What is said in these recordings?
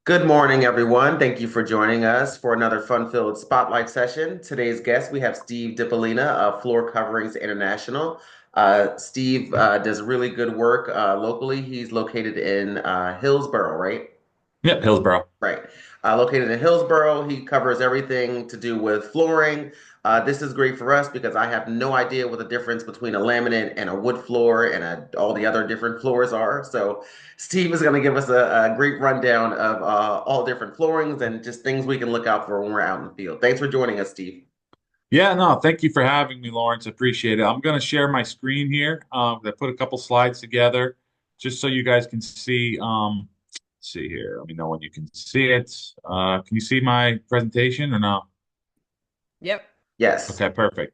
Good morning, everyone. Thank you for joining us for another fun-filled spotlight session. Today's guest, we have Steve Dippolino of Floor Coverings International. Steve does really good work locally. He's located in Hillsborough, right? Yep, Hillsborough. Right. Located in Hillsborough, he covers everything to do with flooring. This is great for us because I have no idea what the difference between a laminate and a wood floor and all the other different floors are. So, Steve is going to give us a great rundown of all different floorings and just things we can look out for when we're out in the field. Thanks for joining us, Steve. Yeah, no, thank you for having me, Lawrence. Appreciate it. I'm going to share my screen here. I put a couple slides together just so you guys can see. Let's see here. Let me know when you can see it. Can you see my presentation or no? Yep. Yes. Okay, perfect.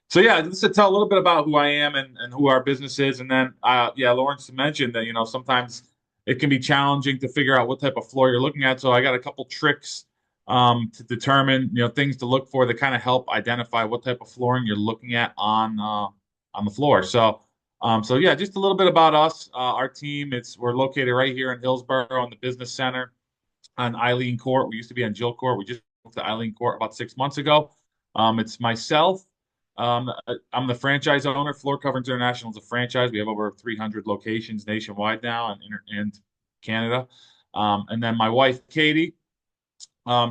So yeah, just to tell a little bit about who I am and who our business is, and then yeah, Lawrence mentioned that sometimes it can be challenging to figure out what type of floor you're looking at. So I got a couple tricks to determine things to look for that kind of help identify what type of flooring you're looking at on the floor. So yeah, just a little bit about us, our team. We're located right here in Hillsborough in the business center on Eileen Court. We used to be on Jill Court. We just moved to Eileen Court about 6 months ago. It's myself. I'm the franchise owner. Floor Coverings International is a franchise. We have over 300 locations nationwide now and Canada. And then my wife, Katie,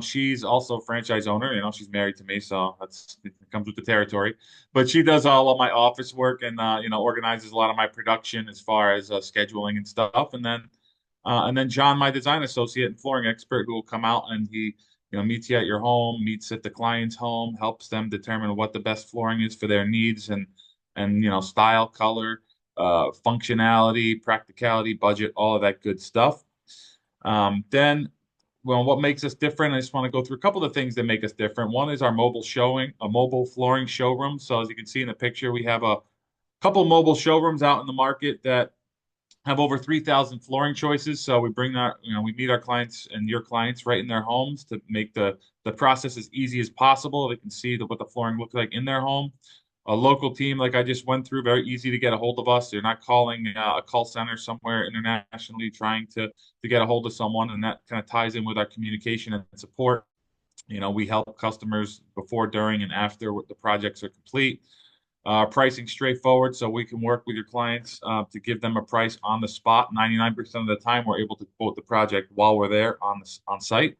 she's also a franchise owner. She's married to me, so it comes with the territory. But she does all of my office work and organizes a lot of my production as far as scheduling and stuff. And then John, my design associate and flooring expert, who will come out and he meets you at your home, meets at the client's home, helps them determine what the best flooring is for their needs and style, color, functionality, practicality, budget, all of that good stuff. Then well, what makes us different? I just want to go through a couple of things that make us different. One is our a mobile flooring showroom. So as you can see in the picture, we have a couple mobile showrooms out in the market that have over 3,000 flooring choices. So we meet our clients and your clients right in their homes to make the process as easy as possible. They can see what the flooring looks like in their home. A local team, like I just went through, very easy to get a hold of us. They're not calling a call center somewhere internationally trying to get a hold of someone, and that kind of ties in with our communication and support. We help customers before, during, and after the projects are complete. Pricing straightforward, so we can work with your clients to give them a price on the spot. 99% of the time, we're able to quote the project while we're there on site,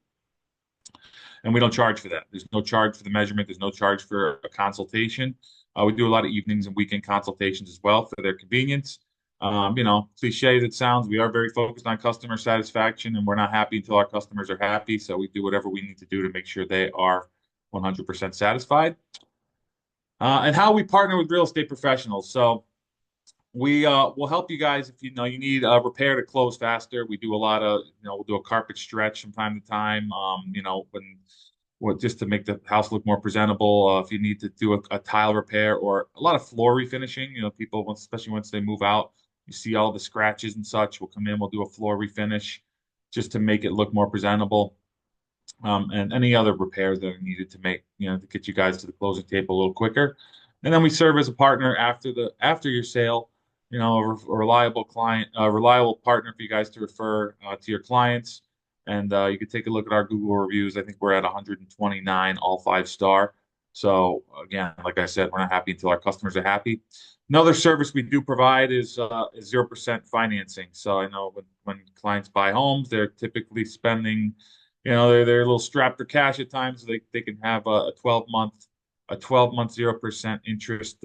and we don't charge for that. There's no charge for the measurement. There's no charge for a consultation. We do a lot of evenings and weekend consultations as well for their convenience. Cliche as it sounds, we are very focused on customer satisfaction, and we're not happy until our customers are happy. So we do whatever we need to do to make sure they are 100% satisfied. And how we partner with real estate professionals. So we will help you guys if you need a repair to close faster. We do a lot of we'll do a carpet stretch from time to time. Just to make the house look more presentable. If you need to do a tile repair or a lot of floor refinishing, people especially once they move out, you see all the scratches and such. We'll come in, we'll do a floor refinish just to make it look more presentable. And any other repairs that are needed to make, to get you guys to the closing table a little quicker. And then we serve as a partner after your sale, a reliable client, a reliable partner for you guys to refer to your clients. And you can take a look at our Google reviews. I think we're at 129, all 5 star. So again, like I said, we're not happy until our customers are happy. Another service we do provide is 0% financing. So I know when clients buy homes, they're typically spending they're a little strapped for cash at times. So they can have a 12-month 0% interest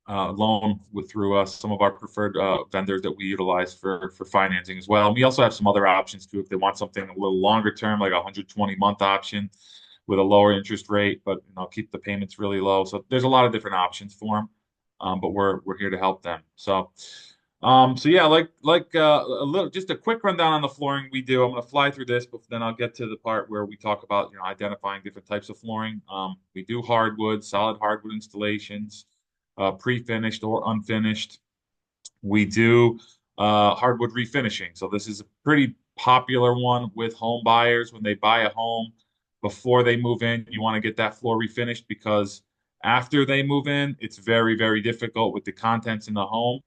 loan through some of our preferred vendors that we utilize for financing as well. And we also have some other options too if they want something a little longer term, like a 120-month option with a lower interest rate, but keep the payments really low. So there's a lot of different options for them, but we're here to help them. So yeah, a little, just a quick rundown on the flooring we do. I'm going to fly through this, but then I'll get to the part where we talk about identifying different types of flooring. We do hardwood, solid hardwood installations, pre-finished or unfinished. We do hardwood refinishing. So this is a pretty popular one with home buyers when they buy a home. Before they move in, you want to get that floor refinished because after they move in, it's very, very difficult with the contents in the home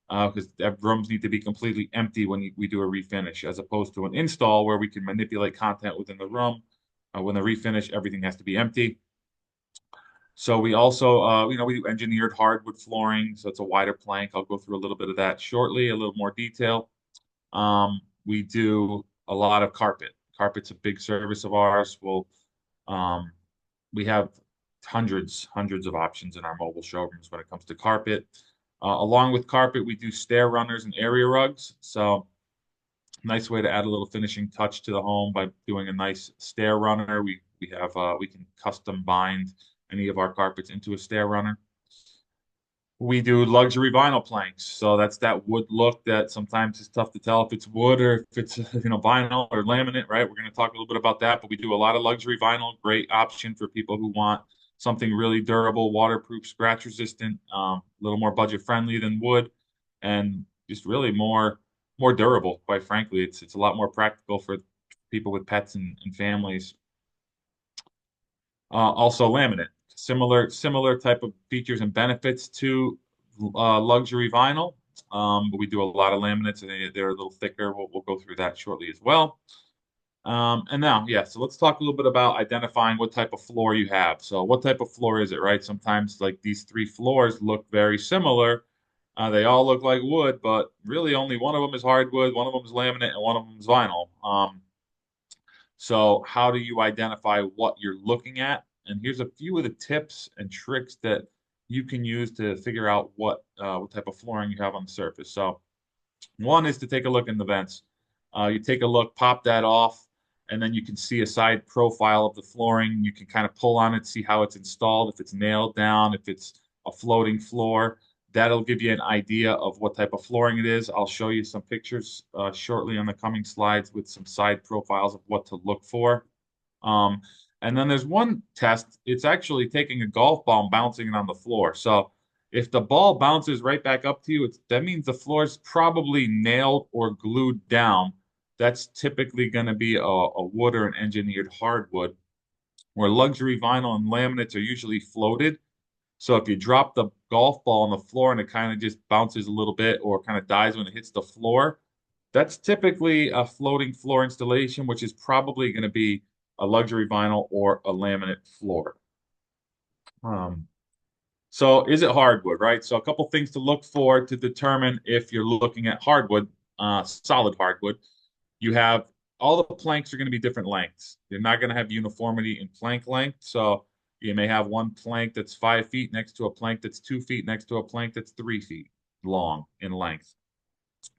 because rooms need to be completely empty when we do a refinish, as opposed to an install where we can manipulate content within the room. When the refinish, everything has to be empty. So we also, we do engineered hardwood flooring, so it's a wider plank. I'll go through a little bit of that shortly, a little more detail. We do a lot of carpet. Carpet's a big service of ours. Um, we have hundreds of options in our mobile showrooms when it comes to carpet. Along with carpet, we do stair runners and area rugs. So nice way to add a little finishing touch to the home by doing a nice stair runner. We can custom bind any of our carpets into a stair runner. We do luxury vinyl planks. So that's that wood look that sometimes is tough to tell if it's wood or if it's vinyl or laminate, right? We're going to talk a little bit about that, but we do a lot of luxury vinyl. Great option for people who want something really durable, waterproof, scratch resistant, a little more budget friendly than wood, and just really more durable. Quite frankly, it's a lot more practical for people with pets and families. Also laminate, similar type of features and benefits to luxury vinyl. But we do a lot of laminates and they're a little thicker. We'll go through that shortly as well. And now, yeah, so let's talk a little bit about identifying what type of floor you have. So what type of floor is it, right? Sometimes like these three floors look very similar. They all look like wood, but really only one of them is hardwood, one of them is laminate, and one of them is vinyl. So how do you identify what you're looking at? And here's a few of the tips and tricks that you can use to figure out what type of flooring you have on the surface. So one is to take a look in the vents. You take a look, pop that off, and then you can see a side profile of the flooring. You can kind of pull on it, see how it's installed, if it's nailed down, if it's a floating floor. That'll give you an idea of what type of flooring it is. I'll show you some pictures shortly on the coming slides with some side profiles of what to look for. Um, and then there's one test. It's actually taking a golf ball and bouncing it on the floor. So if the ball bounces right back up to you, that means the floor is probably nailed or glued down. That's typically going to be a wood or an engineered hardwood, where luxury vinyl and laminates are usually floated. So if you drop the golf ball on the floor and it kind of just bounces a little bit or kind of dies when it hits the floor, that's typically a floating floor installation, which is probably going to be a luxury vinyl or a laminate floor. Um, so is it hardwood, right? So a couple things to look for to determine if you're looking at hardwood, solid hardwood. You have all the planks are going to be different lengths. You're not going to have uniformity in plank length. So you may have one plank that's 5 feet next to a plank that's 2 feet next to a plank that's 3 feet long in length.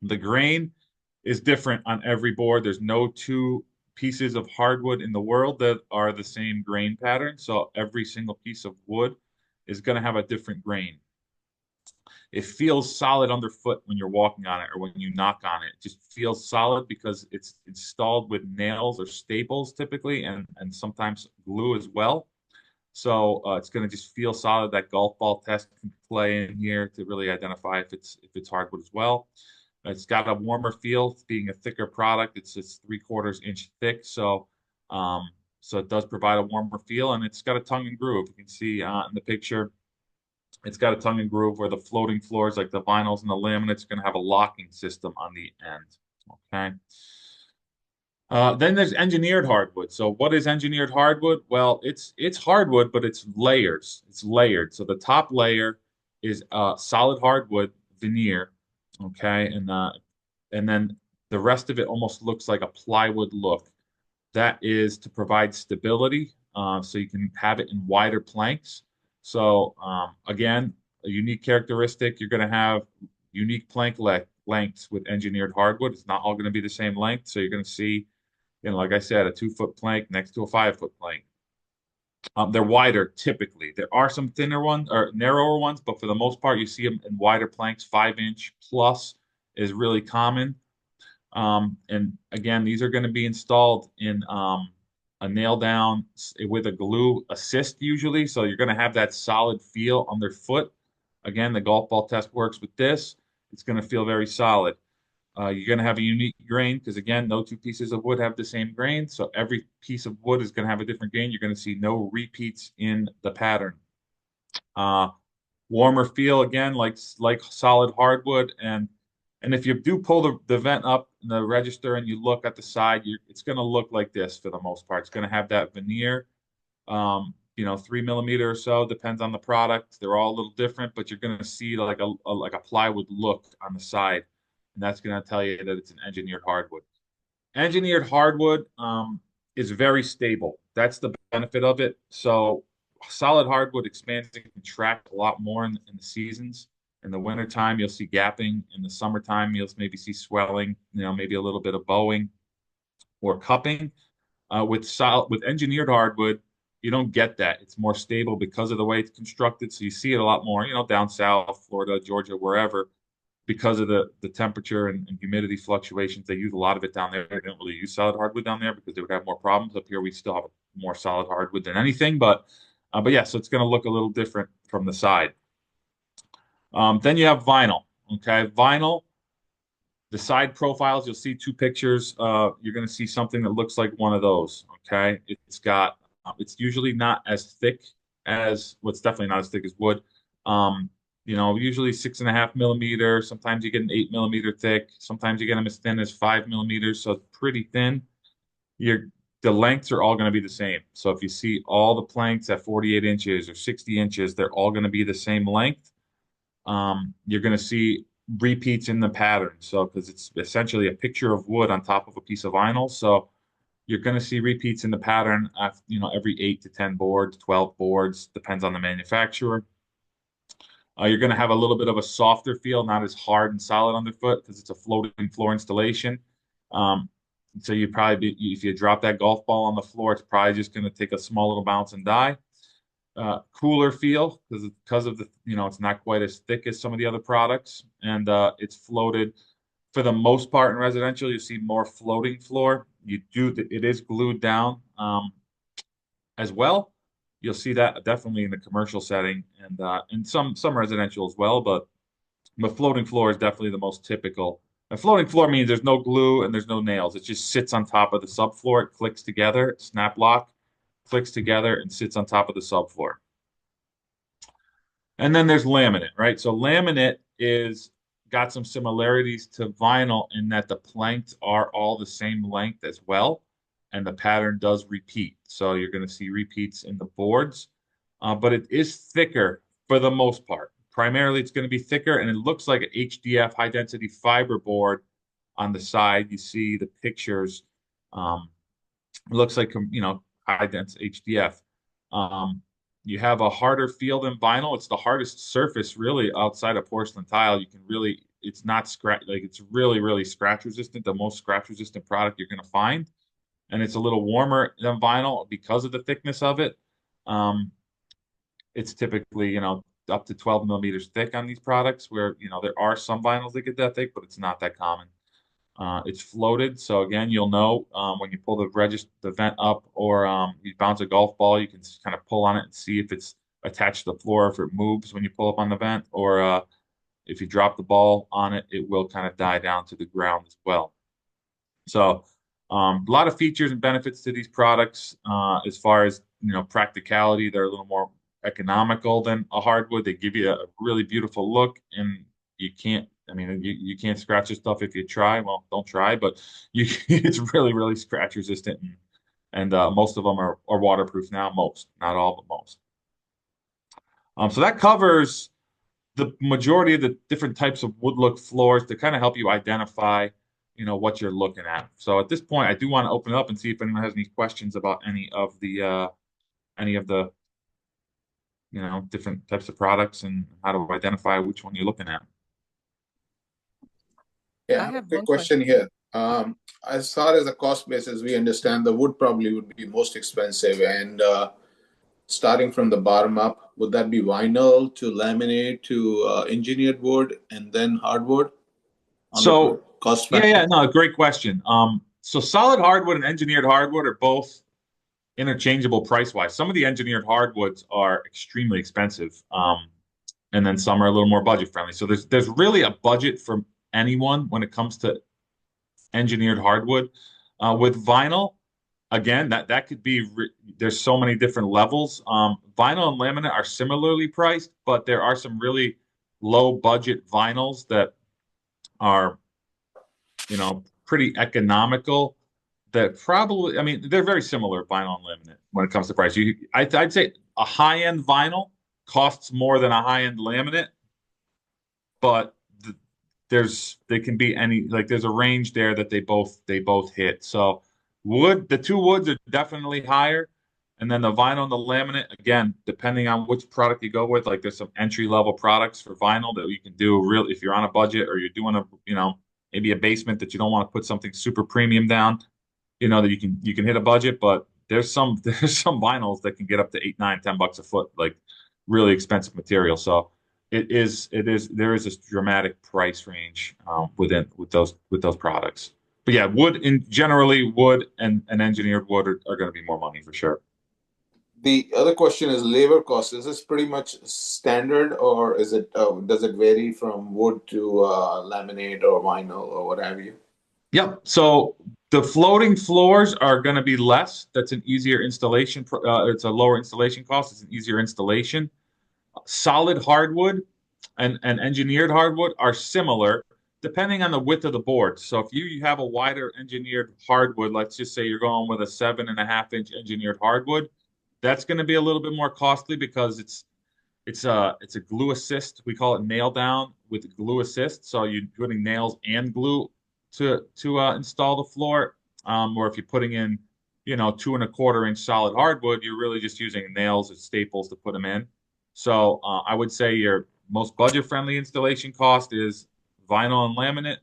The grain is different on every board. There's no two pieces of hardwood in the world that are the same grain pattern. So every single piece of wood is going to have a different grain. It feels solid underfoot when you're walking on it or when you knock on it. It just feels solid because it's installed with nails or staples typically and sometimes glue as well. So it's going to just feel solid. That golf ball test can play in here to really identify if it's hardwood as well. It's got a warmer feel, being a thicker product. It's 3/4 inch thick, so it does provide a warmer feel, and it's got a tongue and groove. You can see in the picture, it's got a tongue and groove where the floating floors, like the vinyls and the laminates, are going to have a locking system on the end. Okay. Then there's engineered hardwood. So what is engineered hardwood? Well, it's hardwood, but it's layers. It's layered. So the top layer is solid hardwood veneer, okay, and then the rest of it almost looks like a plywood look. That is to provide stability, so you can have it in wider planks. So again, a unique characteristic, you're going to have unique plank lengths with engineered hardwood. It's not all going to be the same length. So you're going to see, like I said, a 2 foot plank next to a 5 foot plank. They're wider typically. There are some thinner ones or narrower ones, but for the most part, you see them in wider planks. 5 inch plus is really common. And again, these are going to be installed in a nail down with a glue assist usually. So you're going to have that solid feel underfoot. Again, the golf ball test works with this. It's going to feel very solid. You're going to have a unique grain because, again, no two pieces of wood have the same grain. So every piece of wood is going to have a different grain. You're going to see no repeats in the pattern. Uh, warmer feel again, like solid hardwood. And if you do pull the vent up in the register and you look at the side, it's going to look like this for the most part. It's going to have that veneer, 3 millimeter or so, depends on the product. They're all a little different, but you're going to see like a plywood look on the side, and that's going to tell you that it's an engineered hardwood. Engineered hardwood is very stable. That's the benefit of it. So solid hardwood expands and contracts a lot more in the seasons. In the wintertime, you'll see gapping. In the summertime, you'll maybe see swelling, maybe a little bit of bowing or cupping. With engineered hardwood, you don't get that. It's more stable because of the way it's constructed. So you see it a lot more, down south, Florida, Georgia, wherever, because of the temperature and humidity fluctuations. They use a lot of it down there. They don't really use solid hardwood down there because they would have more problems. Up here, we still have more solid hardwood than anything. But yeah, so it's going to look a little different from the side. Then you have vinyl. Okay, vinyl. The side profiles, you'll see two pictures. You're going to see something that looks like one of those. Okay, it's usually not as thick well, it's definitely not as thick as wood. Usually 6.5 millimeter. Sometimes you get an 8 millimeter thick. Sometimes you get them as thin as 5 millimeters. So it's pretty thin. The lengths are all going to be the same. So if you see all the planks at 48 inches or 60 inches, they're all going to be the same length. You're going to see repeats in the pattern. So because it's essentially a picture of wood on top of a piece of vinyl. So you're going to see repeats in the pattern, every 8 to 10 boards, 12 boards, depends on the manufacturer. You're going to have a little bit of a softer feel, not as hard and solid underfoot because it's a floating floor installation. Um, so if you drop that golf ball on the floor, it's probably just going to take a small little bounce and die. Cooler feel because of it's not quite as thick as some of the other products, and it's floated for the most part in residential. You see more floating floor. It is glued down as well. You'll see that definitely in the commercial setting and in some residential as well, but floating floor is definitely the most typical. A floating floor means there's no glue and there's no nails. It just sits on top of the subfloor. It clicks together, snap lock, clicks together, and sits on top of the subfloor. And then there's laminate, right? So laminate is got some similarities to vinyl in that the planks are all the same length as well, and the pattern does repeat. So you're going to see repeats in the boards, but it is thicker for the most part. Primarily, it's going to be thicker, and it looks like an HDF high density fiber board on the side. You see the pictures. It looks like high dense HDF. You have a harder feel than vinyl. It's the hardest surface really outside of porcelain tile. It's not scratch, like it's really, really scratch resistant, the most scratch resistant product you're going to find. And it's a little warmer than vinyl because of the thickness of it. It's typically, up to 12 millimeters thick on these products where, there are some vinyls that get that thick, but it's not that common. It's floated, so again, you'll know when you pull the vent up or you bounce a golf ball, you can kind of pull on it and see if it's attached to the floor, if it moves when you pull up on the vent, or if you drop the ball on it, it will kind of die down to the ground as well. So a lot of features and benefits to these products as far as practicality. They're a little more economical than a hardwood. They give you a really beautiful look, and you can't. I mean, you can't scratch this stuff if you try. Well, don't try, but it's really, really scratch resistant, and most of them are waterproof now. Most, not all, but most. So that covers the majority of the different types of wood look floors to kind of help you identify, what you're looking at. So at this point, I do want to open it up and see if anyone has any questions about any of the different types of products and how to identify which one you're looking at. Yeah, I have a quick question here. As far as the cost basis, we understand the wood probably would be most expensive. And starting from the bottom up, would that be vinyl to laminate to engineered wood and then hardwood? So cost factor? yeah, no, great question. So solid hardwood and engineered hardwood are both interchangeable price wise. Some of the engineered hardwoods are extremely expensive, and then some are a little more budget friendly. So there's really a budget for anyone when it comes to engineered hardwood. With vinyl, again, that could be there's so many different levels. Vinyl and laminate are similarly priced, but there are some really low budget vinyls that are, pretty economical. That probably, I mean, they're very similar, vinyl and laminate, when it comes to price. I'd say a high-end vinyl costs more than a high-end laminate, but they can be any, like, there's a range there that they both hit. So the two woods are definitely higher, and then the vinyl and the laminate, again, depending on which product you go with, like there's some entry level products for vinyl that you can do real if you're on a budget or you're doing maybe a basement that you don't want to put something super premium down, that you can hit a budget. But there's some vinyls that can get up to 8, 9, $10 a foot, like really expensive material. So there is this dramatic price range with those products. But yeah, wood and engineered wood are going to be more money for sure. The other question is labor cost. Is this pretty much standard, or does it vary from wood to laminate or vinyl or what have you? Yep. So the floating floors are going to be less. That's an easier installation. It's a lower installation cost. It's an easier installation. Solid hardwood and engineered hardwood are similar depending on the width of the board. So if you have a wider engineered hardwood, let's just say you're going with a 7.5-inch engineered hardwood, that's going to be a little bit more costly because it's a glue assist. We call it nail down with glue assist. So you're putting nails and glue to install the floor. Or if you're putting in, 2.25-inch solid hardwood, you're really just using nails as staples to put them in. So I would say your most budget-friendly installation cost is vinyl and laminate,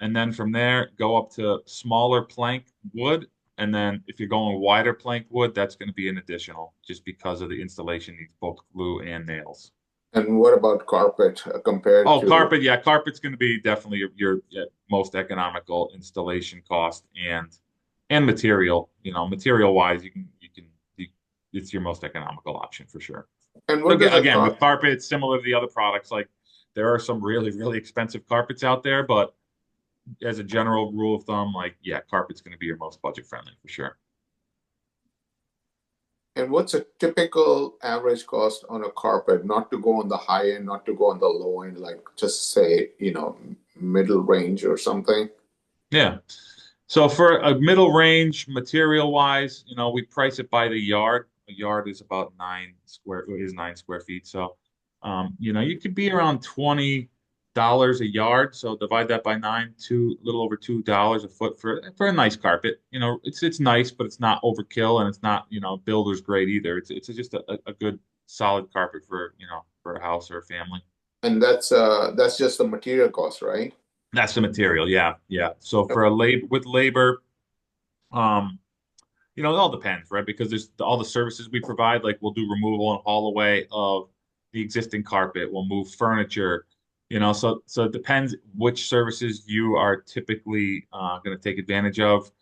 and then from there go up to smaller plank wood. And then if you're going wider plank wood, that's going to be an additional, just because of the installation needs both glue and nails. And what about carpet compared Oh, to? carpet, yeah, carpet's going to be definitely your most economical installation cost and material. Material wise, it's your most economical option for sure. And what does Again, with carpet, it's similar to the other products. Like there are some really, really expensive carpets out there, but as a general rule of thumb, like, yeah, carpet's going to be your most budget friendly for sure. And what's a typical average cost on a carpet? Not to go on the high end, not to go on the low end, like just say, middle range or something. Yeah. So for a middle range, material wise, we price it by the yard. A yard is about 9 square feet. So, you could be around $20 a yard. So divide that by 9, a little over $2 a foot for a nice carpet. It's nice, but it's not overkill, and it's not builder's grade either. It's just a good solid carpet for a house or a family. And that's just the material cost, right? That's the material, yeah, yeah. So for with labor, it all depends, right? Because there's all the services we provide. Like we'll do removal and haul away of the existing carpet. We'll move furniture. So it depends which services you are typically going to take advantage of.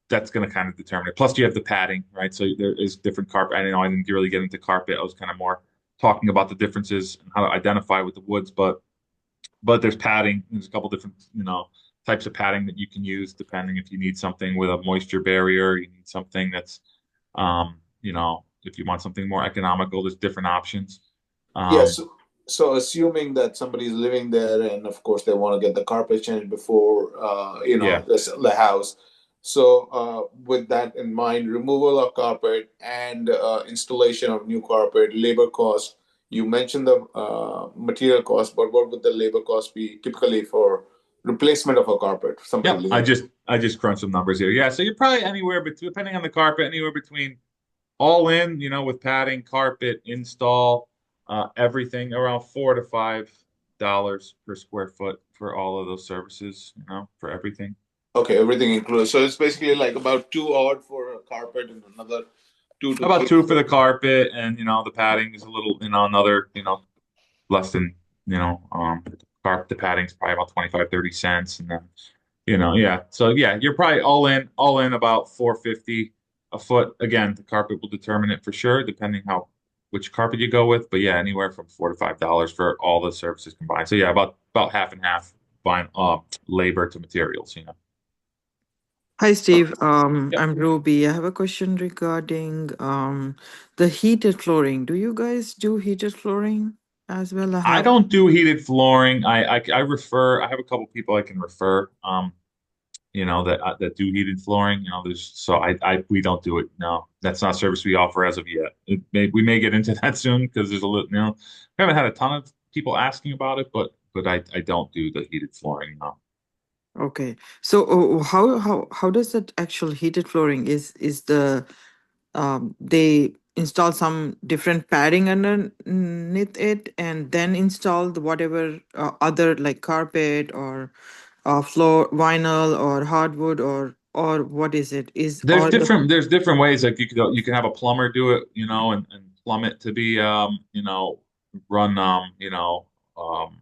That's going to kind of determine it. Plus, you have the padding, right? So there is different carpet. I didn't really get into carpet. I was kind of more talking about the differences and how to identify with the woods, but there's padding. There's a couple different, types of padding that you can use depending if you need something with a moisture barrier, you need something that's, if you want something more economical, there's different options. Yes. So assuming that somebody's living there, and of course they want to get the carpet changed before, Yeah. the house. So with that in mind, removal of carpet and installation of new carpet, labor cost. You mentioned the material cost, but what would the labor cost be typically for replacement of a carpet? Somebody Yep. living. I just crunched some numbers here. Yeah. So you're probably anywhere, but depending on the carpet, anywhere between all in, with padding, carpet, install, everything around $4 to $5 per square foot for all of those services, for everything. Okay, everything included. So it's basically like about 2 odd for a carpet and another 2 to About 3. two for the carpet, and the padding is a little, another, less than, the padding's probably about 25, 30 cents. And then, yeah. So yeah, you're probably all in about 450 a foot. Again, the carpet will determine it for sure, depending which carpet you go with. But yeah, anywhere from $4 to $5 for all the services combined. So yeah, about half and half buying labor to materials. Hi, Steve. Yep. I'm Ruby. I have a question regarding the heated flooring. Do you guys do heated flooring as well? I I have. don't do heated flooring. I refer. I have a couple people I can refer. That do heated flooring. There's so I we don't do it. No, that's not a service we offer as of yet. We may get into that soon because there's a little. We haven't had a ton of people asking about it, but I don't do the heated flooring. No. Okay. So how does that actual heated flooring is the they install some different padding underneath it and then install the whatever other like carpet or floor vinyl or hardwood or what is it? Is all the There's different ways. Like you can have a plumber do it, and plumb it to be run um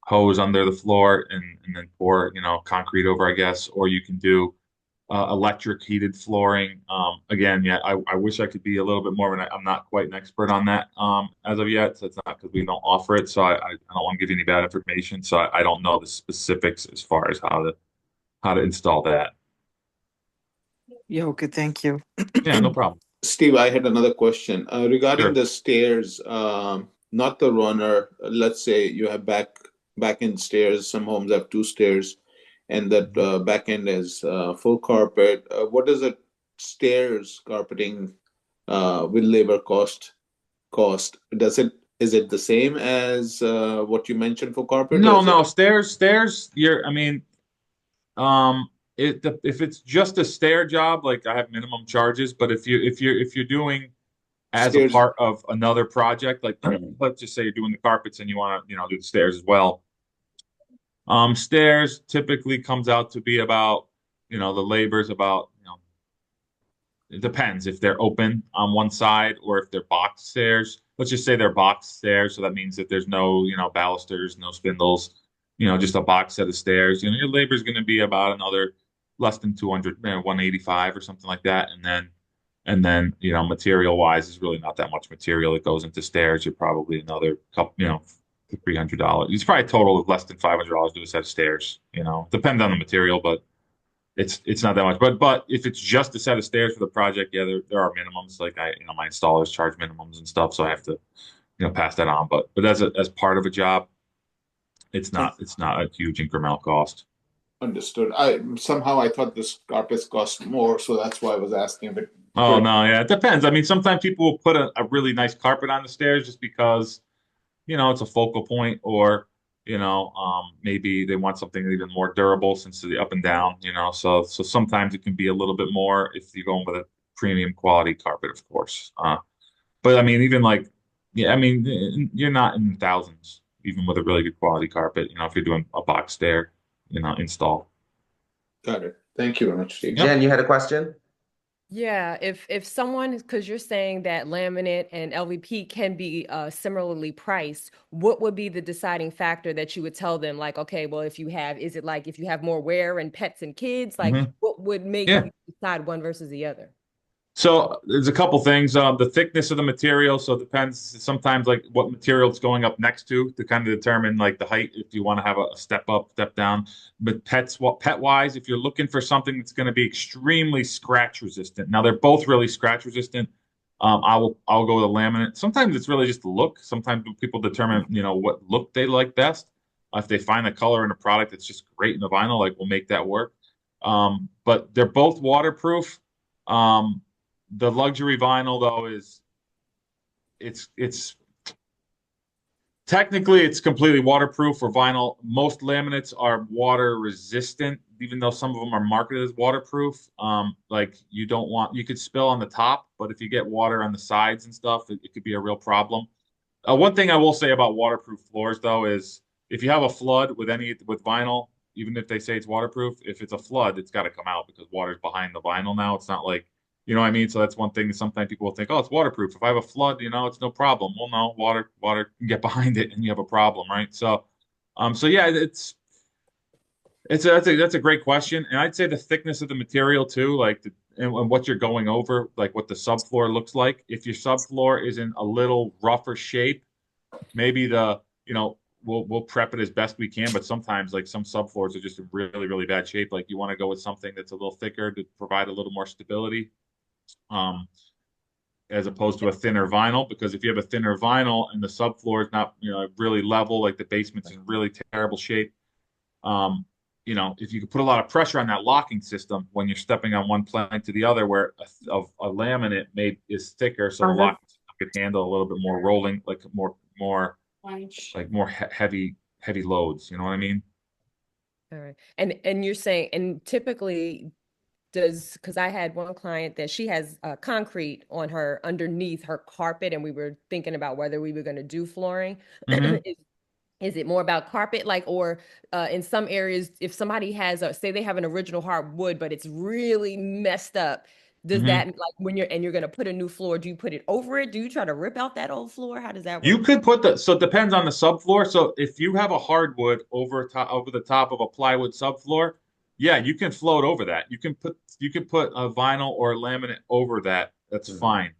hose under the floor and then pour concrete over, I guess. Or you can do electric heated flooring. Again, yeah, I wish I could be a little bit more, but I'm not quite an expert on that as of yet. So it's not because we don't offer it. So I don't want to give you any bad information. So I don't know the specifics as far as how to install that. yeah, okay, thank you. Yeah, no problem. Steve, I had another question regarding Sure. the stairs, not the runner. Let's say you have back end stairs. Some homes have two stairs, and that back end is full carpet. What does a stairs carpeting with labor cost? Is it the same as what you mentioned for carpet, or No, is it no, stairs. I mean, if it's just a stair job, like I have minimum charges. But if you're doing as a stairs? part of another project, like let's just say you're doing the carpets and you want to, do the stairs as well. Stairs typically comes out to be about, the labor's about, it depends if they're open on one side or if they're box stairs. Let's just say they're box stairs, so that means that there's no, balusters, no spindles, just a box set of stairs. Your labor is going to be about another less than 200, 185 or something like that, and then material wise, is really not that much material that goes into stairs. You're probably another couple, $300. It's probably a total of less than $500 to a set of stairs. Depends on the material, but it's not that much. But if it's just a set of stairs for the project, yeah, there are minimums. Like my installers charge minimums and stuff, so I have to pass that on. But as part of a job, it's not a huge incremental cost. Understood. I thought this carpets cost more, so that's why I was asking. Oh But no, yeah, it depends. I mean, sometimes people will put a really nice carpet on the stairs just because it's a focal point, or maybe they want something even more durable since the up and down. So sometimes it can be a little bit more if you're going with a premium quality carpet, of course. But I mean, even like, yeah, I mean, you're not in the thousands even with a really good quality carpet. If you're doing a box stair, install. got it. Thank you very much, Steve. Yep. Jen, you had a question? Yeah, if someone, because you're saying that laminate and LVP can be similarly priced, what would be the deciding factor that you would tell them? Like, okay, well, is it like if you have more wear and pets and kids, like Hmm. what would make Yeah. you decide one versus the other? So there's a couple things. The thickness of the material. So it depends. Sometimes like what material it's going up next to kind of determine like the height. If you want to have a step up, step down. But pet wise, if you're looking for something that's going to be extremely scratch resistant. Now they're both really scratch resistant. I'll go with a laminate. Sometimes it's really just the look. Sometimes people determine what look they like best. If they find a color in a product that's just great in the vinyl, like we'll make that work. But they're both waterproof. The luxury vinyl though it's technically it's completely waterproof for vinyl. Most laminates are water resistant, even though some of them are marketed as waterproof. Like you could spill on the top, but if you get water on the sides and stuff, it could be a real problem. One thing I will say about waterproof floors though is if you have a flood with vinyl, even if they say it's waterproof, if it's a flood, it's got to come out because water's behind the vinyl now. It's not like, you know what I mean? So that's one thing that sometimes people will think, oh, it's waterproof. If I have a flood, it's no problem. Well, no, water can get behind it and you have a problem, right? So yeah, that's a great question, and I'd say the thickness of the material too, like and what you're going over, like what the subfloor looks like. If your subfloor is in a little rougher shape, maybe we'll prep it as best we can, but sometimes like some subfloors are just in really, really bad shape. Like you want to go with something that's a little thicker to provide a little more stability. Um, as opposed to a thinner vinyl, because if you have a thinner vinyl and the subfloor is not, really level, like the basement's in really terrible shape, um, if you could put a lot of pressure on that locking system when you're stepping on one plank to the other, where a laminate made is thicker, so the locking system could handle a little bit more rolling, like more heavy loads. You know what I mean? All right. And you're saying, and typically does, because I had one client that she has concrete on her underneath her carpet, and we were thinking about whether we were going to do flooring. Hmm. Is it more about carpet, like, or in some areas, if somebody has say they have an original hardwood, but it's really messed up, does Hmm. that, like, when you're going to put a new floor, do you put it over it? Do you try to rip out that old floor? How does that You work? could put so it depends on the subfloor. So if you have a hardwood over the top of a plywood subfloor, yeah, you can float over that. You can put a vinyl or laminate over that. That's Mhm. fine.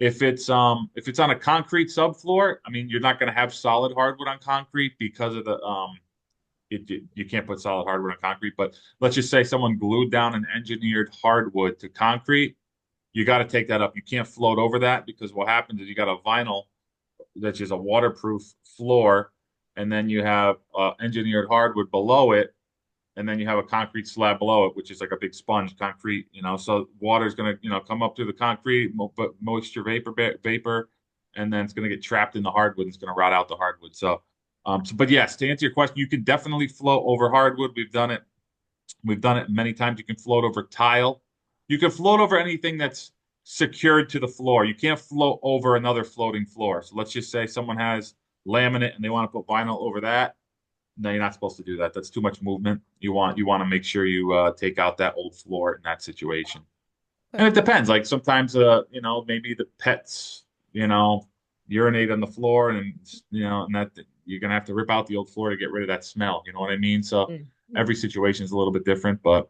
If it's on a concrete subfloor, I mean, you're not going to have solid hardwood on concrete because of the you can't put solid hardwood on concrete. But let's just say someone glued down an engineered hardwood to concrete, you got to take that up. You can't float over that, because what happens is you got a vinyl which is a waterproof floor, and then you have engineered hardwood below it, and then you have a concrete slab below it, which is like a big sponge concrete. So water's going to come up through the concrete, but moisture vapor, and then it's going to get trapped in the hardwood, and it's going to rot out the hardwood. But yes, to answer your question, you can definitely float over hardwood. We've done it. We've done it many times. You can float over tile. You can float over anything that's secured to the floor. You can't float over another floating floor. So let's just say someone has laminate and they want to put vinyl over that. No, you're not supposed to do that. That's too much movement. You want to make sure you take out that old floor in that situation. And Okay. it depends. Like sometimes, maybe the pets, you know, urinate on the floor, and and that you're gonna have to rip out the old floor to get rid of that smell. You know what I mean? So Mm. every situation is a little bit different, but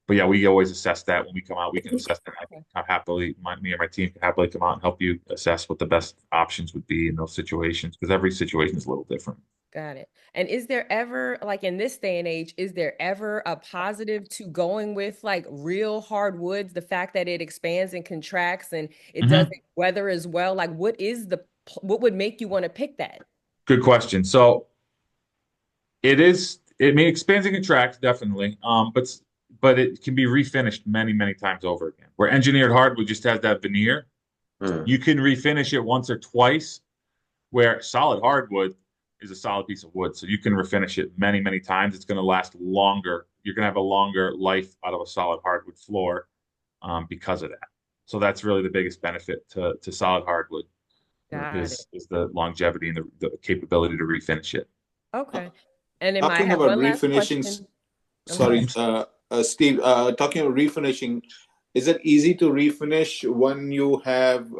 yeah, we always assess that when we come out. We can assess that. I can happily, me and my team can happily come out and help you assess what the best options would be in those situations, because every situation is a little different. Got it. And is there ever, like in this day and age, is there ever a positive to going with like real hardwoods? The fact that it expands and contracts and it doesn't Hmm. weather as well. Like, what would make you want to pick that? Good question. So it is. It may expands and contracts definitely, but it can be refinished many many times over again. Where engineered hardwood just has that veneer, Mm. you can refinish it once or twice. Where solid hardwood is a solid piece of wood, so you can refinish it many many times. It's going to last longer. You're going to have a longer life out of a solid hardwood floor, because of that. So that's really the biggest benefit to solid hardwood Got it. is the longevity and the capability to refinish it. Uh, Okay. And then I Talking have about one last refinishing, question. I'm sorry. sorry, Steve, talking about refinishing, is it easy to refinish when you have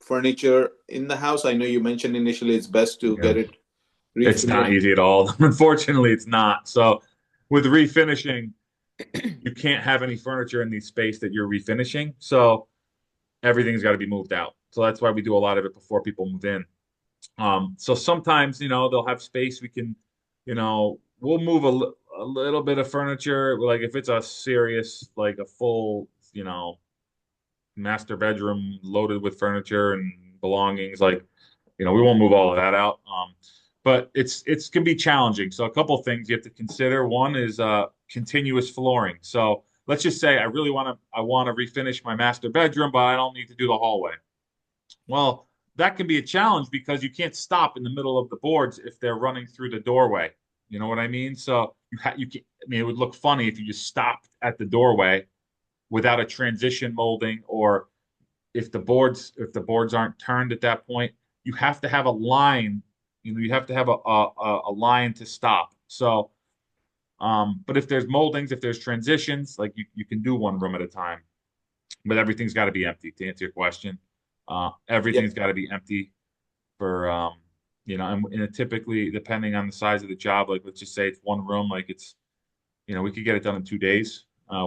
furniture in the house? I know you mentioned initially it's best to Yeah. get it It's not refinished. easy at all. Unfortunately, it's not. So with refinishing, you can't have any furniture in the space that you're refinishing. So everything's got to be moved out. So that's why we do a lot of it before people move in. So sometimes, they'll have space. We can, we'll move a little bit of furniture. Like if it's a serious, like a full, master bedroom loaded with furniture and belongings, like, we won't move all of that out. But it's can be challenging. So a couple of things you have to consider. One is continuous flooring. So let's just say I want to refinish my master bedroom, but I don't need to do the hallway. Well, that can be a challenge because you can't stop in the middle of the boards if they're running through the doorway. You know what I mean? So you can, I mean, it would look funny if you just stopped at the doorway without a transition molding, or if the boards aren't turned at that point, you have to have a line. You have to have a line to stop. So, but if there's moldings, if there's transitions, like you can do one room at a time, but everything's got to be empty. To answer your question, everything's Yep. got to be empty for and typically depending on the size of the job, like let's just say it's one room, like we could get it done in 2 days,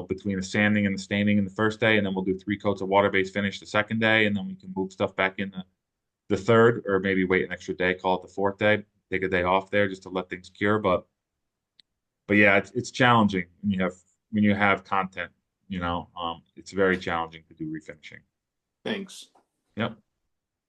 between the sanding and the staining in the first day, and then we'll do 3 coats of water-based finish the second day, and then we can move stuff back in the third, or maybe wait an extra day, call it the fourth day, take a day off there just to let things cure. But yeah, it's challenging when you have content, it's very challenging to do refinishing. Thanks. Yep.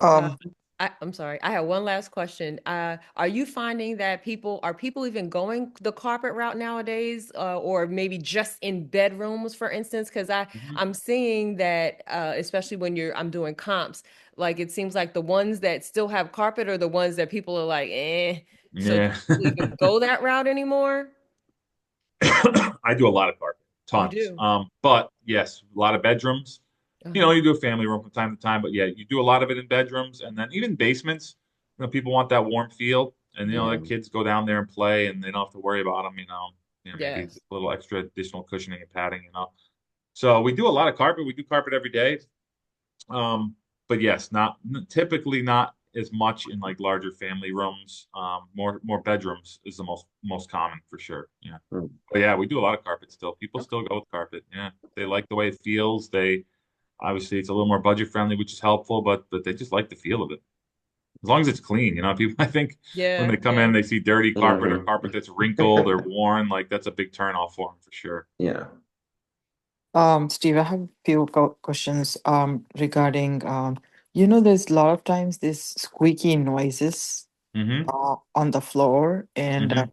Uh, Um, I'm sorry. I have one last question. Are you finding that are people even going the carpet route nowadays, or maybe just in bedrooms, for instance? Because Mhm. I'm seeing that, especially when I'm doing comps, like it seems like the ones that still have carpet are the ones that people are like, eh. So do Yeah. people even go that route anymore? I do a lot of carpet, You tons. do. But yes, a lot of bedrooms. Uh-huh. You do a family room from time to time, but yeah, you do a lot of it in bedrooms and then even basements. People want that warm feel, and Yeah. the kids go down there and play, and they don't have to worry about them. Maybe Yes. a little extra additional cushioning and padding. So we do a lot of carpet. We do carpet every day. Um, but yes, not typically not as much in like larger family rooms. More bedrooms is the most common for sure. Yeah. Hmm. But yeah, we do a lot of carpet still. People still go with carpet. Yeah. They like the way it feels. They obviously it's a little more budget friendly, which is helpful, but they just like the feel of it. As long as it's clean, people I think when Yeah. they come Yeah. in, they see dirty carpet or Hmm. carpet that's wrinkled or worn, like that's a big turn off for them for sure. Yeah. Steve, I have a few questions regarding there's a lot of times this squeaky noises Hmm. on the floor, and Hmm.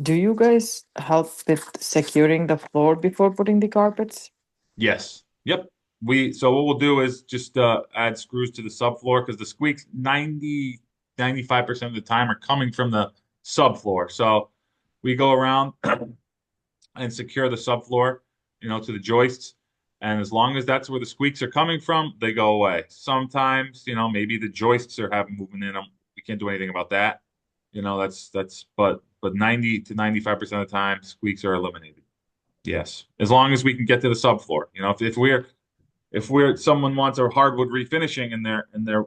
do you guys help with securing the floor before putting the carpets? Yes. Yep. What we'll do is just add screws to the subfloor because the squeaks 95% of the time are coming from the subfloor. So we go around and secure the subfloor, to the joists. And as long as that's where the squeaks are coming from, they go away. Sometimes, maybe the joists are having movement in them. We can't do anything about that. But 90 to 95% of the time, squeaks are eliminated. Yes, as long as we can get to the subfloor. If someone wants a hardwood refinishing and their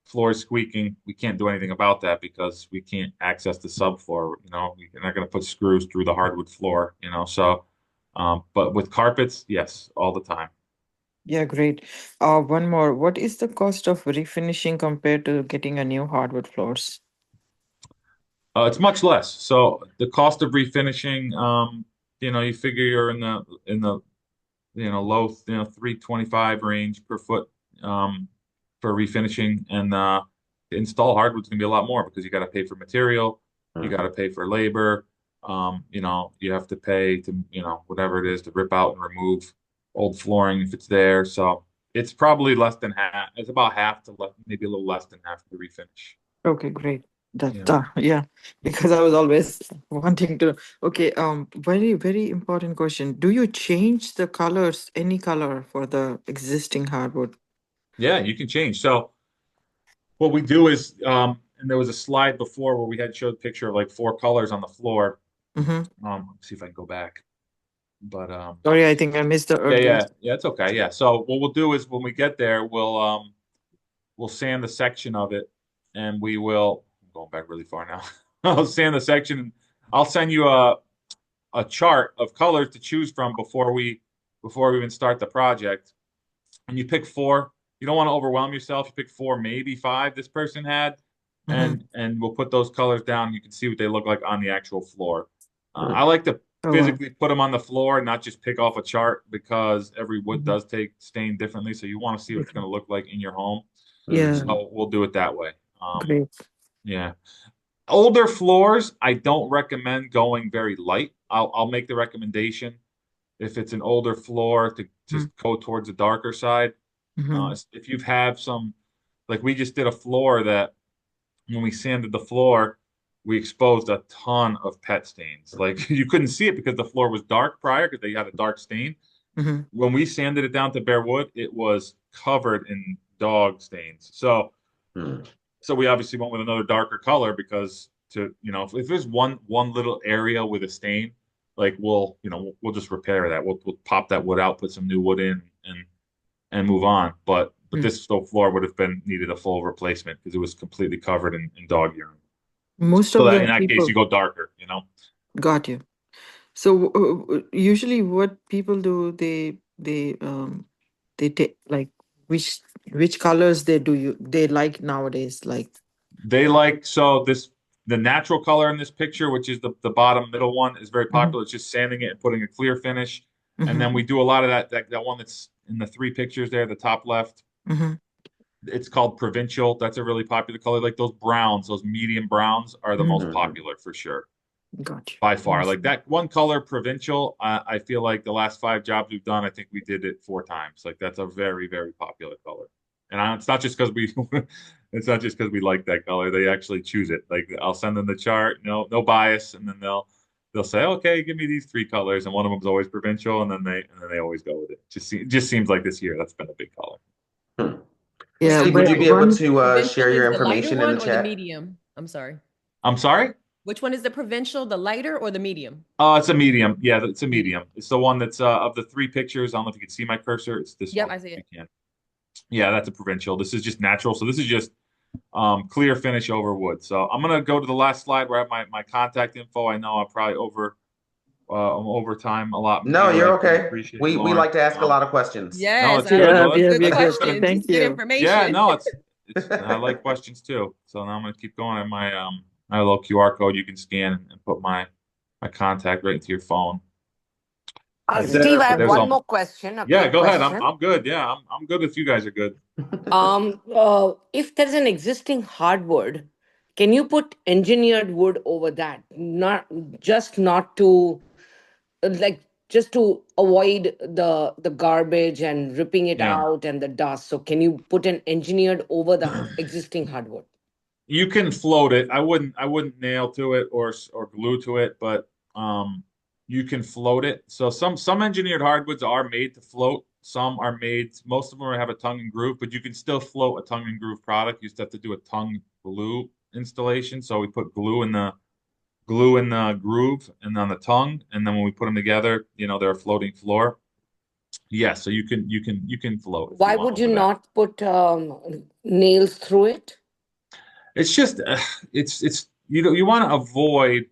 floor is squeaking, we can't do anything about that because we can't access the subfloor. We're not going to put screws through the hardwood floor. But with carpets, yes, all the time. Yeah, great. One more. What is the cost of refinishing compared to getting a new hardwood floors? It's much less. So the cost of refinishing, you figure you're in the low, 325 range per foot for refinishing. And to install hardwood's gonna be a lot more because you got to pay for material, you got Hmm. to pay for labor, you have to pay to, whatever it is to rip out and remove old flooring if it's there. So it's probably less than half. It's about half to maybe a little less than half to refinish. Okay, great. That Yeah. yeah, because I was always wanting to. Okay, very very important question. Do you change the colors, any color for the existing hardwood? Yeah, you can change. So what we do is, and there was a slide before where we had showed a picture of like four colors on the floor. Mm-hmm. Let's see if I can go back. But Sorry, I think I missed the yeah, earlier. yeah, it's okay. Yeah. So what we'll do is when we get there, we'll sand the section of it, and I'm going back really far now. I'll sand the section, and I'll send you a chart of colors to choose from before we even start the project. And you pick four. You don't want to overwhelm yourself. You pick four, maybe five this person had, Mm-hmm. and we'll put those colors down. You can see what they look like on the actual floor. Hmm. I like to Oh wow. physically put them on the floor, not just pick off a chart because every wood Mhm. does take stain differently. So you want to see what it's going Different. to look like in your home. Yeah, Hmm. So we'll do it that way. great. Yeah. Older floors, I don't recommend going very light. I'll make the recommendation if it's an older floor to just go towards the darker side. Mm-hmm. If you have some, like we just did a floor that when we sanded the floor, we exposed a ton of pet stains. Like you couldn't see it because the floor was dark prior because they had a dark stain. Mm-hmm. When we sanded it down to bare wood, it was covered in dog stains. Hmm. So we obviously went with another darker color because if there's one little area with a stain, like we'll just repair that. We'll pop that wood out, put some new wood in, and move on. But Mm. this stove floor would have been needed a full replacement because it was completely covered in dog urine. Most So of that in the that case, people you go darker. got you. So usually, what people do, they take like which which colors they like nowadays? Like, They like the natural color in this picture, which is the bottom middle one, is very mhm, popular. It's just sanding it and putting a clear finish. And then mhm, we do a lot of that one that's in the three pictures there, the top left. mhm, It's called provincial. That's a really popular color. Like those browns, those medium browns are the mhm. most Mhm. popular for sure, Gotcha. by far. Like Awesome. that one color, provincial. I feel like the last 5 jobs we've done, I think we did it 4 times. Like that's a very, very popular color. And it's not just because we, it's not just because we like that color. They actually choose it. Like I'll send them the chart, no bias, and then they'll say, okay, give me these 3 colors, and one of them's always provincial, and then they always go with it. Just seems like this year that's been a big color. Hmm. Wait, Yeah, Steve, I'm would but you sorry. be able one, to share Provincial your is the lighter information in the one or the chat? medium? I'm sorry. I'm sorry? Which one is the provincial, the lighter or the medium? It's a medium. Yeah, it's a Medium. medium. It's the one that's of the 3 pictures. I don't know if you can see my cursor. It's this Yep, one. I see You it. can. Yeah, that's a provincial. This is just natural. So this is just clear finish over wood. So I'm gonna go to the last slide where I have my contact info. I know I'm probably I'm over time allotment No, here. I you're really okay. appreciate it, We Lauren. like to ask a lot of questions. No, Yes, it's good. yeah, Well, yeah, good we're that's good. good. questions. Thank It's good you. Yeah, information. no, it's I like questions too. So now I'm gonna keep going. And my little QR code you can scan and put my contact right into your phone. Right Steve, there. I So have there's one all. more question, a Yeah, quick go ahead. question. I'm good. Yeah, I'm good if you guys are good. If there's an existing hardwood, can you put engineered wood over that? Not to like just to avoid the garbage and ripping it Yeah. out and the dust. So can you put an engineered over the existing hardwood? You can float it. I wouldn't nail to it or glue to it, but you can float it. So some engineered hardwoods are made to float. Some are made. Most of them have a tongue and groove, but you can still float a tongue and groove product. You just have to do a tongue glue installation. So we put glue in the groove and on the tongue, and then when we put them together, they're a floating floor. Yeah, so you can float if you Why want would you over that. not put nails through it? It's just it's you want to avoid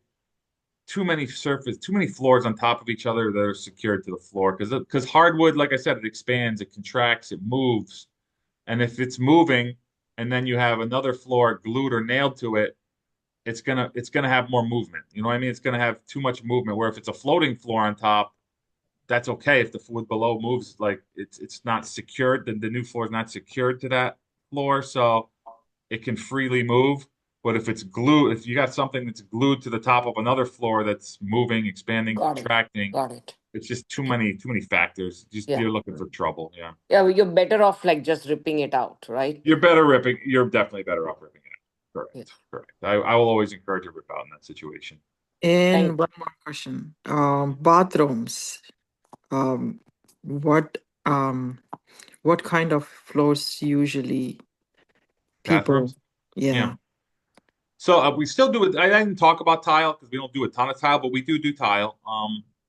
too many floors on top of each other that are secured to the floor because hardwood, like I said, it expands, it contracts, it moves, and if it's moving, and then you have another floor glued or nailed to it, it's gonna have more movement. You know what I mean? It's gonna have too much movement. Where if it's a floating floor on top, that's okay. If the wood below moves, like it's not secured, then the new floor is not secured to that floor, so it can freely move. But if it's glued, if you got something that's glued to the top of another floor that's moving, expanding, Got it. contracting, Got it. it's just too many factors. Just Yeah. you're looking for trouble. Yeah. Yeah, well, you're better off like just ripping it out, right? You're definitely better off ripping it. Yeah. Correct. I will always encourage a rip out in that situation. And Thank one more question. Bathrooms. Um, what um what kind of floors usually people? Bathrooms. Yeah. Yeah. So we still do it. I didn't talk about tile because we don't do a ton of tile, but we do tile.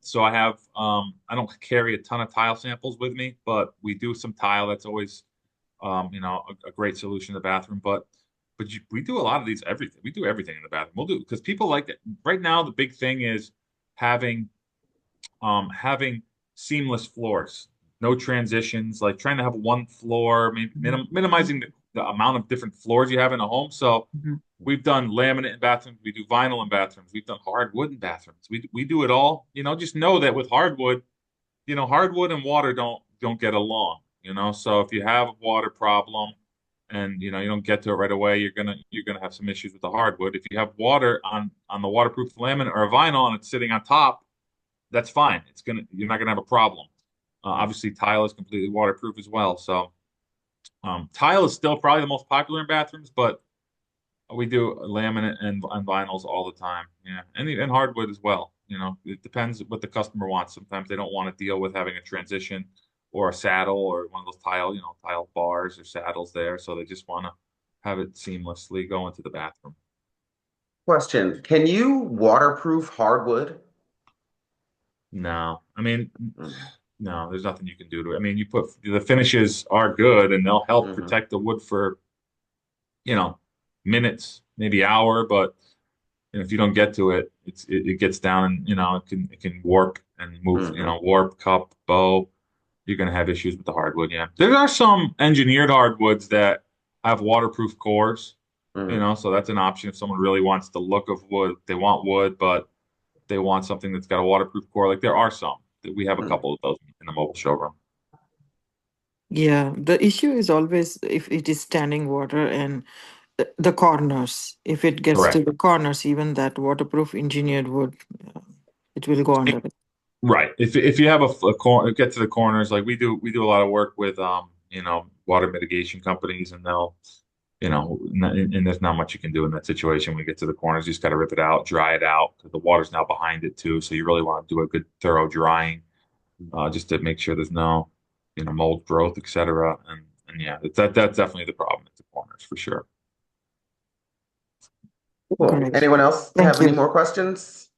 So I don't carry a ton of tile samples with me, but we do some tile. That's always a great solution in the bathroom. But we do a lot of these everything. We do everything in the bathroom. We'll do because people like it. Right now, the big thing is having having seamless floors, no transitions, like trying to have one floor, maybe Mhm. minimizing the amount of different floors you have in a home. So Mhm. we've done laminate in bathrooms, we do vinyl in bathrooms, we've done hardwood in bathrooms. We do it all. Just know that with hardwood, hardwood and water don't get along. So if you have a water problem and you don't get to it right away, you're gonna have some issues with the hardwood. If you have water on the waterproof laminate or a vinyl and it's sitting on top, that's fine. You're not gonna have a problem. Obviously, tile is completely waterproof as well. So tile is still probably the most popular in bathrooms, but we do laminate and vinyls all the time. Yeah, and hardwood as well. It depends what the customer wants. Sometimes they don't want to deal with having a transition or a saddle or one of those tile bars or saddles there, so they just want to have it seamlessly go into the bathroom. Question: Can you waterproof hardwood? No, I mean, Mm. no, there's nothing you can do to it. I mean, you put the finishes are good and they'll help Hmm. protect the wood for, you know, minutes, maybe hour, but if you don't get to it, it gets down and it can warp and move, Hmm. warp, cup, bow. you're going to have issues with the hardwood. Yeah, there are some engineered hardwoods that have waterproof cores. Mhm. So that's an option if someone really wants the look of wood. They want wood, but they want something that's got a waterproof core. Like there are some. We have a Mhm. couple of those in the mobile showroom. Yeah, the issue is always if it is standing water and the corners. If it gets to Correct. the corners, even that waterproof engineered wood, uh, it will go under it. Right. If you have get to the corners, like we do a lot of work with water mitigation companies, and they'll and there's not much you can do in that situation when you get to the corners. You just got to rip it out, dry it out, because the water's now behind it too. So you really want to do a good thorough drying, just to make sure there's no mold growth, etc. And yeah, that's definitely the problem at the corners for sure. Cool. Great. Anyone else Thank have any you. more questions?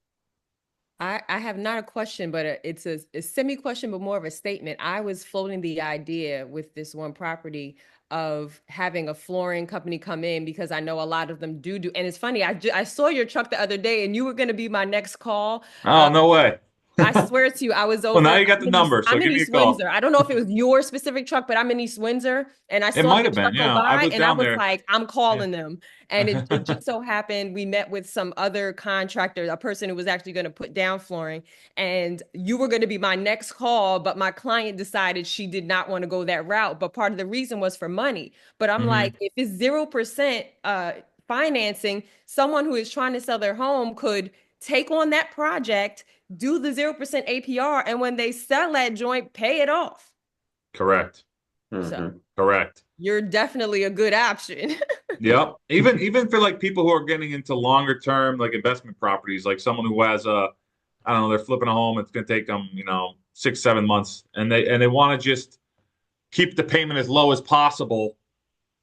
I have not a question, but it's a semi question, but more of a statement. I was floating the idea with this one property of having a flooring company come in because I know a lot of them do. And it's funny, I saw your truck the other day, and you were going to be my next call. Oh, no way. I swear to you, I was Well, now over. you got the number, so I'm in give me a East call. Windsor. I don't know if it was your specific truck, but I'm in East Windsor, and I It saw might the have been, truck go yeah. I by, was and I down was there. like, I'm Yeah. calling them. And it just so happened we met with some other contractor, a person who was actually going to put down flooring, and you were going to be my next call, but my client decided she did not want to go that route. But part of the reason was for money. But I'm Hmm. like, if it's 0% financing, someone who is trying to sell their home could take on that project, do the 0% APR, and when they sell that joint, pay it off. Correct. So Mhm. Correct. you're definitely a good option. Yep. Even for like people who are getting into longer term like investment properties, like someone who has I don't know, they're flipping a home, it's gonna take them, 6, 7 months, and they want to just keep the payment as low as possible.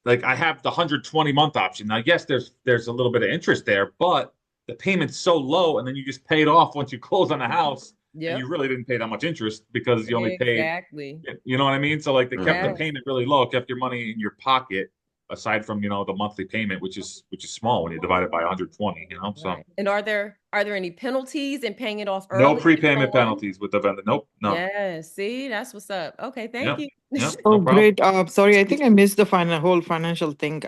Like I have the 120-month option. Now, yes, there's a little bit of interest there, but the payment's so low, and then you just pay it off once you close on the house, and you Yep, really didn't pay that much interest because you only paid, exactly. you know what I mean? So like they kept the Mhm. Yes. payment really low, kept your money in your pocket, aside from, the monthly payment, which is small when you divide it by 120, So Right. And are there any penalties in paying it off no early later prepayment on? penalties with the vendor. Nope, none. Yeah, see, that's what's up. Okay, thank Yep, you. yep, Oh, no problem. great. Sorry, I think I missed the whole financial thing.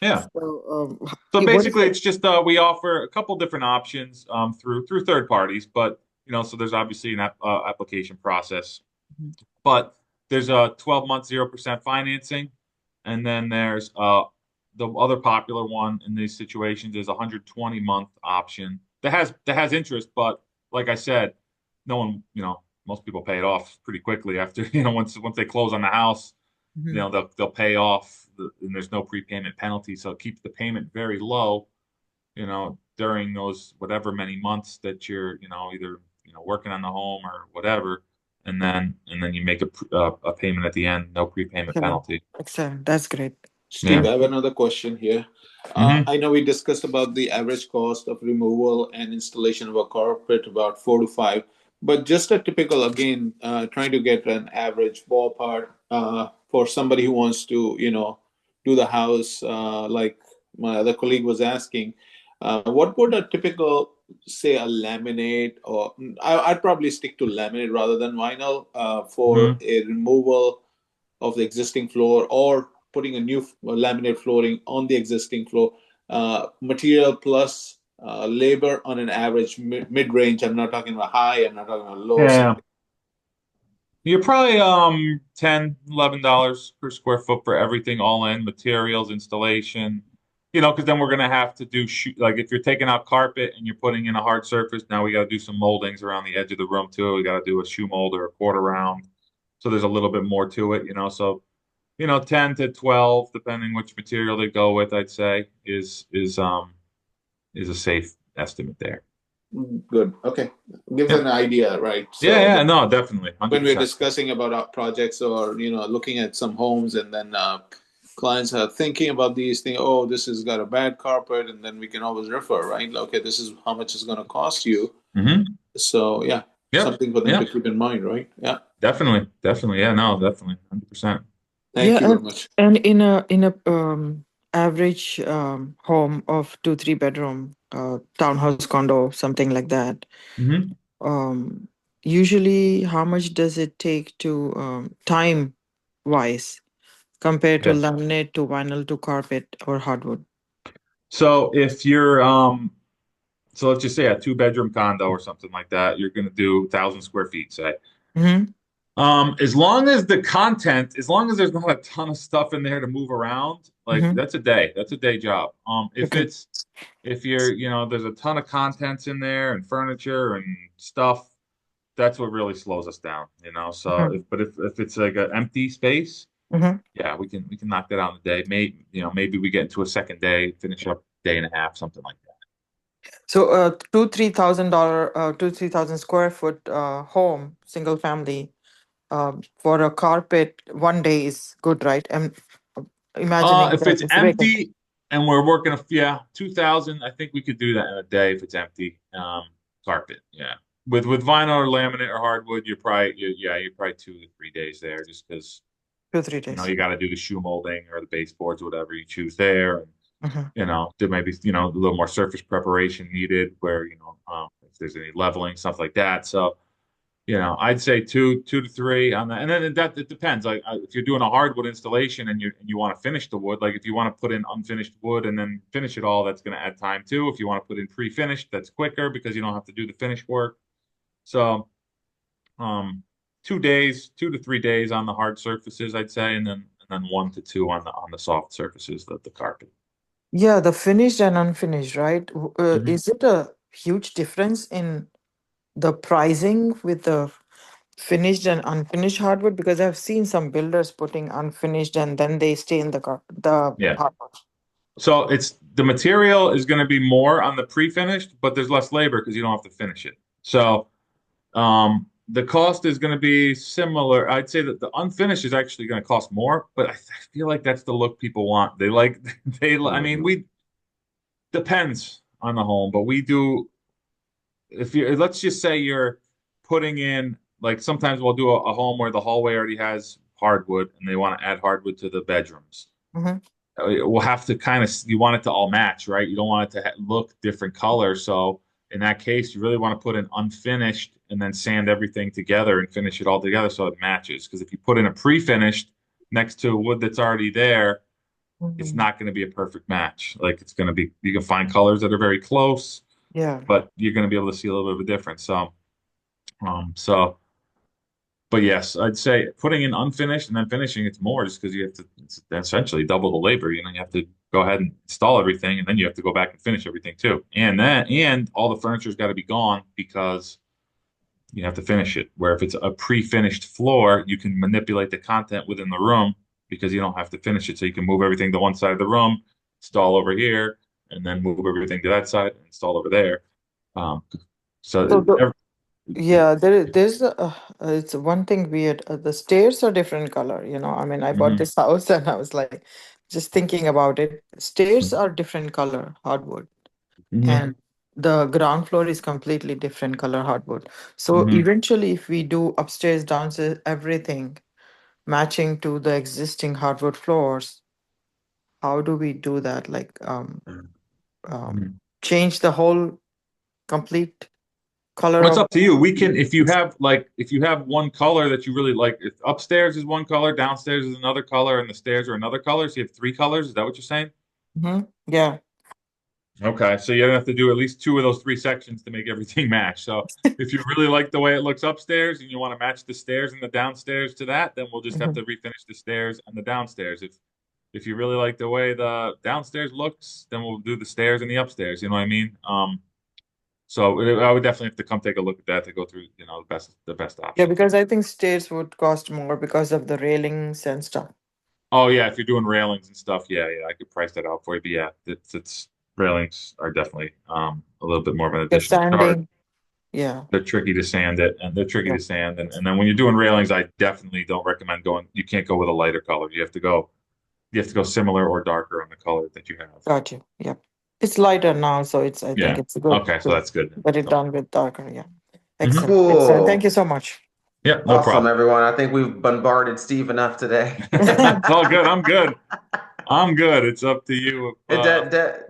Yeah. So, So what is basically, it? it's just we offer a couple different options through third parties, but so there's obviously an application process, but there's a 12-month 0% financing, and then there's the other popular one in these situations is a 120-month option that has interest, but like I said, no one most people pay it off pretty quickly after once they close on the house. Mhm. They'll pay off, and there's no prepayment penalty, so it keeps the payment very low, during those whatever many months that you're, either working on the home or whatever, and then you make a payment at the end, no prepayment Excellent. penalty. Excellent. That's great. Steve, Yeah. I have another question here. Hmm. I know we discussed about the average cost of removal and installation of a carpet, about 4 to 5. But just a typical, again, trying to get an average ballpark for somebody who wants to, do the house, like my other colleague was asking, what would a typical, say, a laminate, or I'd probably stick to laminate rather than vinyl for Hmm. a removal of the existing floor, or putting a new laminate flooring on the existing floor, material plus labor on an average mid range. I'm not talking about high, I'm not talking about low. Yeah. Something. You're probably $10, $11 per square foot for everything all in, materials, installation. Because then we're gonna have to do like if you're taking out carpet and you're putting in a hard surface, now we got to do some moldings around the edge of the room too. We got to do a shoe mold or a quarter round. So there's a little bit more to it. So 10 to 12, depending which material they go with, I'd say is a safe estimate there. Good. Okay. Gives an Yep. idea, right? Yeah, So yeah, no, definitely. when we're 100%. discussing about our projects, or looking at some homes, and then clients are thinking about these things, oh, this has got a bad carpet, and then we can always refer, right? Okay, this is how much it's going to cost you. Hmm. So yeah, Yep. something for them to Yep. keep in mind, right? Yeah. Definitely. Definitely. Yeah, no, definitely. 100%. Yeah, Thank you very much. and in a average home of 2 3 bedroom townhouse condo, something like that. Hmm. Um, usually how much does it take to time wise compared to Yeah. laminate to vinyl to carpet or hardwood? So if you're so let's just say a two-bedroom condo or something like that, you're going to do 1,000 square feet, say. Mm-hmm. As long as the content, as long as there's not a ton of stuff in there to move around, like Mm-hmm. that's a day. That's a day job. Okay. If you're, there's a ton of contents in there and furniture and stuff, that's what really slows us down, So Mm-hmm. if it's like an empty space, Mm-hmm. yeah, we can knock that out in a day. Maybe we get into a second day, finish up day and a half, something like that. So, $2,000, 3,000 square foot home, single family, for a carpet, one day is good, right? I'm imagining If that it's it's vacant. empty and we're working, 2,000, I think we could do that in a day if it's empty. Carpet, yeah. With vinyl or laminate or hardwood, you're probably 2 to 3 days there, just because 2 3 days. you got to do the shoe molding or the baseboards, whatever you choose there, and Mm-hmm. there may be a little more surface preparation needed where if there's any leveling stuff like that. So I'd say two to three on that, and then that it depends. Like if you're doing a hardwood installation and you want to finish the wood, like if you want to put in unfinished wood and then finish it all, that's going to add time too. If you want to put in pre-finished, that's quicker because you don't have to do the finish work. So, um, 2 days, 2 to 3 days on the hard surfaces, I'd say, and then 1 to 2 on the soft surfaces, the carpet. Yeah, the finished and unfinished, right? Hmm. Is it a huge difference in the pricing with the finished and unfinished hardwood? Because I've seen some builders putting unfinished and then they stay in the Yeah. hardwood. So it's the material is going to be more on the pre-finished, but there's less labor because you don't have to finish it. So the cost is going to be similar. I'd say that the unfinished is actually going to cost more, but I feel like that's the look people want. They like I mean, Mhm. we depends on the home, but we do if you let's just say you're putting in like sometimes we'll do a home where the hallway already has hardwood and they want to add hardwood to the bedrooms. Mm-hmm. We'll have to kind of you want it to all match, right? You don't want it to look different colors. So in that case, you really want to put in unfinished and then sand everything together and finish it all together so it matches. Because if you put in a pre-finished next to wood that's already there, it's Mm-hmm. not going to be a perfect match. Like it's going to be, you can find colors that are very close, Yeah. but you're going to be able to see a little bit of a difference. So but yes, I'd say putting in unfinished and then finishing it's more just because you have to it's essentially double the labor. You have to go ahead and install everything and then you have to go back and finish everything too. And all the furniture's got to be gone because you have to finish it. Where if it's a pre-finished floor, you can manipulate the content within the room because you don't have to finish it. So you can move everything to one side of the room, install over here, and then move everything to that side and install over there. Um, So so the every, yeah, there's it's one thing weird. The stairs are different color, you know. I mean, I bought Mhm. this house and I was like just thinking about it. Stairs are different color hardwood, Mhm. and the ground floor is completely different color hardwood. So Mhm. eventually, if we do upstairs, downstairs, everything matching to the existing hardwood floors, how do we do that? Like Mhm. change the whole complete color Well, it's of. up to you. We can, if you have one color that you really like, if upstairs is one color, downstairs is another color, and the stairs are another color, so you have three colors. Is that what you're saying? Mhm. Yeah. Okay, so you're gonna have to do at least two of those three sections to make everything match. So if you really like the way it looks upstairs and you want to match the stairs and the downstairs to that, then we'll just have Mhm. to refinish the stairs and the downstairs. If you really like the way the downstairs looks, then we'll do the stairs and the upstairs. You know what I mean? So I would definitely have to come take a look at that to go through, the best Yeah, options. because I think stairs would cost more because of the railings and stuff. Oh yeah, if you're doing railings and stuff, yeah, I could price that out for you. But yeah, it's railings are definitely a little bit more of an The additional charge. sanding, yeah, They're tricky to sand it, and they're tricky yeah, to sand. And then when you're doing railings, I definitely don't recommend going. You can't go with a lighter color. You have to go similar or darker on the color that you have. got you. Yep. It's lighter now, so I think Yeah. it's good Okay, so to that's good. get it So, done with darker. Yeah. mhm. Excellent. Excellent. Thank you Cool. so much. Yeah, no Awesome, problem. everyone. I think we've bombarded Steve enough today. It's all good. I'm good. I'm good. It's up to you. It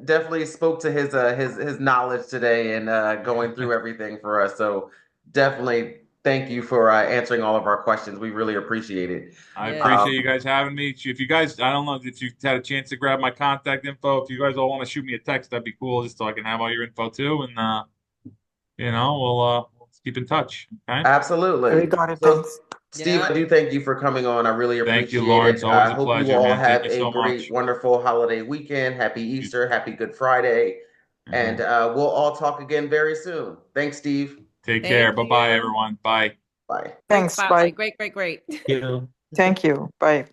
definitely spoke to his knowledge today and going through everything for us. So definitely Thank you for answering all of our questions. We really appreciate it. I Yeah. appreciate you guys having me. If you guys, I don't know if you had a chance to grab my contact info. If you guys all want to shoot me a text, that'd be cool, just so I can have all your info too. And we'll keep in touch. Okay. Absolutely. We got it. So, Thanks. Steve, Yeah. I do thank you for coming on. I really Thank you, appreciate Lawrence. it. Always I a hope you pleasure, all man. Thank have you a so great, much. wonderful holiday weekend. Happy Easter. Happy Good Friday. And Mhm. we'll all talk again very soon. Thanks, Steve. Take care. Thank Bye bye, you. everyone. Bye. Bye. Great Thanks. Bye. spotlight. Great. Yeah. Thank you. Bye.